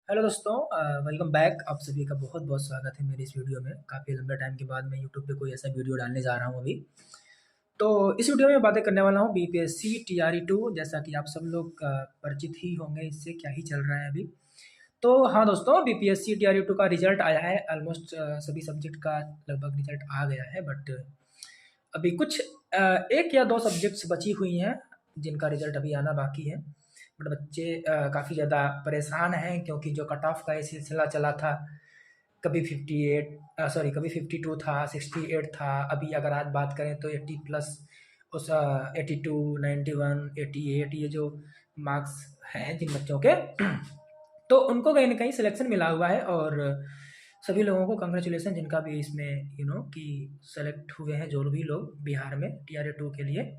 Hello दोस्तों, welcome back. आप सभी का बहुत बहुत स्वागत है मेरी इस वीडियो में। काफ़ी लंबे टाइम के बाद मैं यूट्यूब पे कोई ऐसा वीडियो डालने जा रहा हूँ अभी। तो इस वीडियो में बातें करने वाला हूँ बीपीएससी टीआरई 2। जैसा कि आप सब लोग परिचित ही होंगे इससे, क्या ही चल रहा है अभी। तो हाँ दोस्तों, बीपीएससी टीआरई 2 का रिजल्ट आया है। ऑलमोस्ट सभी सब्जेक्ट का लगभग रिजल्ट आ गया है, बट अभी कुछ एक या दो सब्जेक्ट्स बची हुई हैं जिनका रिजल्ट अभी आना बाकी है। बट बच्चे काफ़ी ज़्यादा परेशान हैं, क्योंकि जो कट ऑफ का ये सिलसिला चला था, कभी 58 सॉरी कभी 52 था, 68 था। अभी अगर आज बात करें तो 80 प्लस, उस 82, 91, 88, ये जो मार्क्स हैं जिन बच्चों के तो उनको कहीं ना कहीं सिलेक्शन मिला हुआ है। और सभी लोगों को कंग्रेचुलेसन जिनका भी इसमें कि सेलेक्ट हुए हैं, जो भी लोग बिहार में टीआरई 2 के लिए।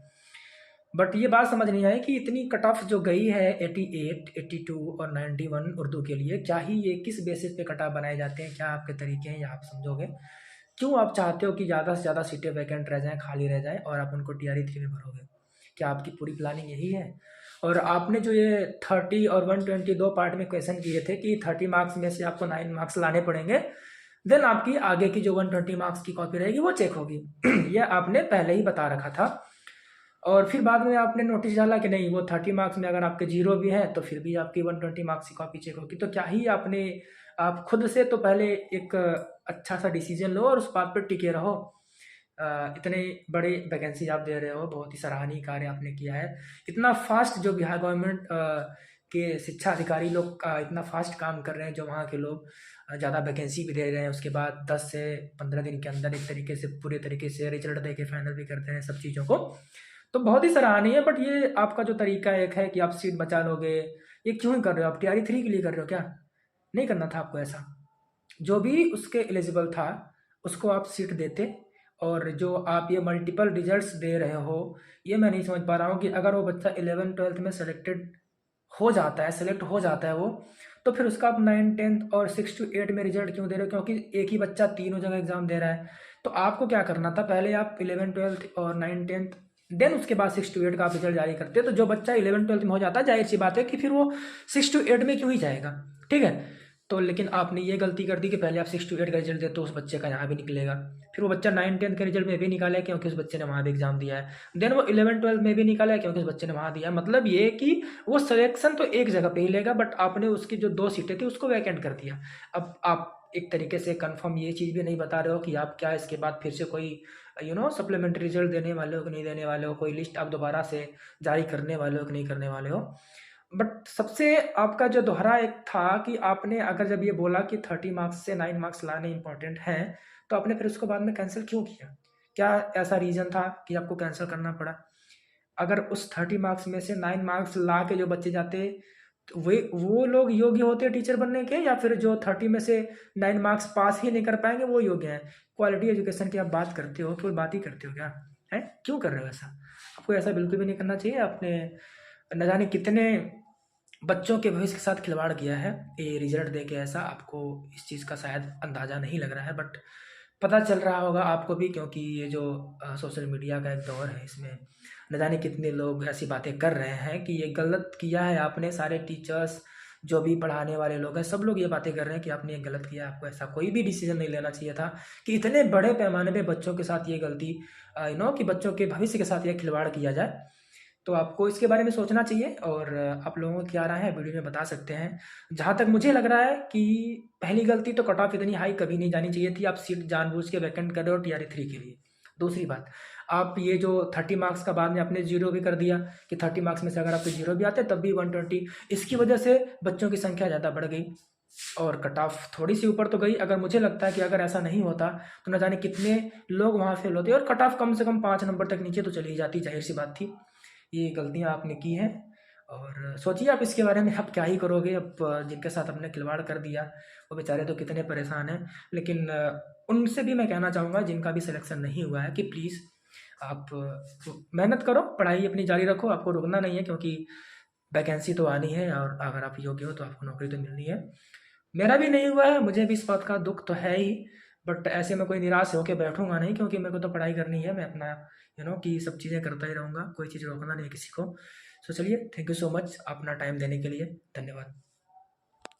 बट ये बात समझ नहीं आई कि इतनी कट ऑफ जो गई है 88, 82 और 91 उर्दू के लिए, क्या ही ये किस बेसिस पे कट ऑफ बनाए जाते हैं, क्या आपके तरीके हैं, या आप समझोगे क्यों आप चाहते हो कि ज़्यादा से ज़्यादा सीटें वैकेंट रह जाएं, खाली रह जाएं, और आप उनको टीआरई 3 में भरोगे? क्या आपकी पूरी प्लानिंग यही है? और आपने जो ये 30 और 120 दो पार्ट में क्वेश्चन किए थे कि 30 मार्क्स में से आपको 9 मार्क्स लाने पड़ेंगे, देन आपकी आगे की जो 120 मार्क्स की कॉपी रहेगी वो चेक होगी। यह आपने पहले ही बता रखा था। और फिर बाद में आपने नोटिस डाला कि नहीं, वो 30 मार्क्स में अगर आपके जीरो भी है तो फिर भी आपकी 120 मार्क्स की कॉपी चेक होगी। तो क्या ही आपने, आप खुद से तो पहले एक अच्छा सा डिसीजन लो और उस बात पर टिके रहो। इतने बड़े वैकेंसी आप दे रहे हो, बहुत ही सराहनीय कार्य आपने किया है। इतना फास्ट जो बिहार गवर्नमेंट के शिक्षा अधिकारी लोग का इतना फास्ट काम कर रहे हैं, जो वहाँ के लोग ज़्यादा वैकेंसी भी दे रहे हैं, उसके बाद 10 से 15 दिन के अंदर एक तरीके से पूरे तरीके से रिजल्ट दे के फाइनल भी करते हैं सब चीज़ों को। तो बहुत ही सराहनीय है। बट ये आपका जो तरीका एक है कि आप सीट बचा लोगे, ये क्यों ही कर रहे हो? आप टीआरई 3 के लिए कर रहे हो क्या? नहीं करना था आपको ऐसा। जो भी उसके एलिजिबल था उसको आप सीट देते। और जो आप ये मल्टीपल रिजल्ट्स दे रहे हो, ये मैं नहीं समझ पा रहा हूँ कि अगर वो बच्चा 11th-12th में सेलेक्टेड हो जाता है, सेलेक्ट हो जाता है वो, तो फिर उसका आप 9th-10th और 6 to 8 में रिजल्ट क्यों दे रहे हो? क्योंकि एक ही बच्चा तीनों जगह एग्जाम दे रहा है। तो आपको क्या करना था, पहले आप 11th-12th और 9th-10th, देन उसके बाद 6 to 8 का आप रिजल्ट जारी करते। तो जो बच्चा 11th-12th में हो जाता है, जाहिर सी बात है कि फिर वो 6 to 8 में क्यों ही जाएगा। ठीक है। तो लेकिन आपने ये गलती कर दी कि पहले आप 6 to 8 का रिजल्ट दे, तो उस बच्चे का यहाँ भी निकलेगा। फिर वो बच्चा 9th-10th के रिजल्ट में भी निकाला है क्योंकि उस बच्चे ने वहाँ भी एग्जाम दिया है। देन वो 11th-12th में भी निकाला है क्योंकि उस बच्चे ने वहाँ दिया है। मतलब ये कि वो सिलेक्शन तो एक जगह पे ही लेगा, बट आपने उसकी जो 2 सीटें थी उसको वैकेंट कर दिया। अब आप एक तरीके से कंफर्म ये चीज़ भी नहीं बता रहे हो कि आप क्या इसके बाद फिर से कोई सप्लीमेंट्री रिजल्ट देने वाले हो कि नहीं देने वाले हो, कोई लिस्ट आप दोबारा से जारी करने वाले हो कि नहीं करने वाले हो। बट सबसे आपका जो दोहरा एक था कि आपने अगर जब ये बोला कि 30 मार्क्स से 9 मार्क्स लाने इंपॉर्टेंट हैं, तो आपने फिर उसको बाद में कैंसिल क्यों किया? क्या ऐसा रीज़न था कि आपको कैंसिल करना पड़ा? अगर उस 30 मार्क्स में से 9 मार्क्स ला के जो बच्चे जाते, तो वे वो लोग योग्य होते टीचर बनने के, या फिर जो 30 में से 9 मार्क्स पास ही नहीं कर पाएंगे वो योग्य हैं? क्वालिटी एजुकेशन की आप बात करते हो, केवल बात ही करते हो क्या? है, क्यों कर रहे हो ऐसा? आपको ऐसा बिल्कुल भी नहीं करना चाहिए। आपने न जाने कितने बच्चों के भविष्य के साथ खिलवाड़ किया है ये रिजल्ट दे के। ऐसा आपको इस चीज़ का शायद अंदाज़ा नहीं लग रहा है, बट पता चल रहा होगा आपको भी, क्योंकि ये जो सोशल मीडिया का एक दौर है, इसमें न जाने कितने लोग ऐसी बातें कर रहे हैं कि ये गलत किया है आपने। सारे टीचर्स, जो भी पढ़ाने वाले लोग हैं, सब लोग ये बातें कर रहे हैं कि आपने ये गलत किया। आपको ऐसा कोई भी डिसीजन नहीं लेना चाहिए था कि इतने बड़े पैमाने पे बच्चों के साथ ये गलती, कि बच्चों के भविष्य के साथ ये खिलवाड़ किया जाए। तो आपको इसके बारे में सोचना चाहिए। और आप लोगों को क्या राय है वीडियो में बता सकते हैं। जहाँ तक मुझे लग रहा है कि पहली गलती तो कट ऑफ इतनी हाई कभी नहीं जानी चाहिए थी। आप सीट जानबूझ के वैकेंट कर रहे हो टीआरई 3 के लिए। दूसरी बात, आप ये जो 30 मार्क्स का बाद में आपने जीरो भी कर दिया कि 30 मार्क्स में से अगर आपके जीरो भी आते तब भी 120, इसकी वजह से बच्चों की संख्या ज़्यादा बढ़ गई और कट ऑफ थोड़ी सी ऊपर तो गई। अगर मुझे लगता है कि अगर ऐसा नहीं होता तो न जाने कितने लोग वहाँ फेल होते, और कट ऑफ कम से कम 5 नंबर तक नीचे तो चली जाती, जाहिर सी बात थी। ये गलतियाँ आपने की हैं। और सोचिए आप इसके बारे में, आप क्या ही करोगे। अब जिनके साथ आपने खिलवाड़ कर दिया वो बेचारे तो कितने परेशान हैं। लेकिन उनसे भी मैं कहना चाहूँगा जिनका भी सिलेक्शन नहीं हुआ है कि प्लीज़ आप मेहनत करो, पढ़ाई अपनी जारी रखो। आपको रुकना नहीं है, क्योंकि वैकेंसी तो आनी है और अगर आप योग्य हो तो आपको नौकरी तो मिलनी है। मेरा भी नहीं हुआ है, मुझे भी इस बात का दुख तो है ही। बट ऐसे में कोई निराश होकर बैठूंगा नहीं, क्योंकि मेरे को तो पढ़ाई करनी है। मैं अपना कि सब चीज़ें करता ही रहूँगा, कोई चीज़ रोकना नहीं है किसी को। सो चलिए, थैंक यू सो मच अपना टाइम देने के लिए। धन्यवाद।